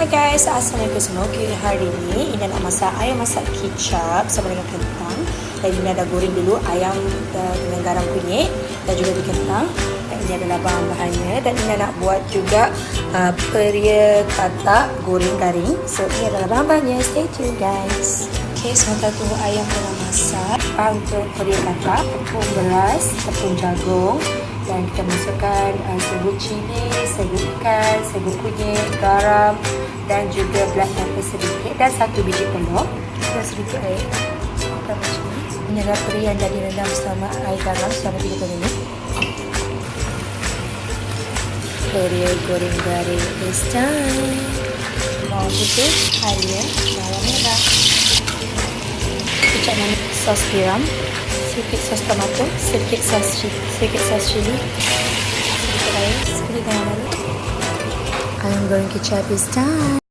Hai guys, assalamualaikum semua. Okay, hari ini Ina nak masak ayam masak kicap sama dengan kentang. Dan Ina dah goreng dulu ayam dengan garam kunyit dan juga di kentang. Dan ini adalah bahan-bahannya. Dan Ina nak buat juga Peria Katak goreng garing. So ini adalah bahan-bahannya. Stay tune guys. Okay, sementara tunggu ayam tengah masak. Untuk Peria Katak, tepung beras, tepung jagung. Dan kita masukkan serbuk cili, serbuk ikan, serbuk kunyit, garam dan juga black pepper sedikit dan 1 biji telur dan sedikit air. Kita macam ni. Ini adalah peri yang dah direndam selama air garam selama 30 minit. Peria goreng garing is done. Bawang putih, air, bawang merah, kicap manis, sos tiram, sedikit sos tomato, sedikit sos chili, sedikit air, sedikit garam. Ayam goreng kicap is done.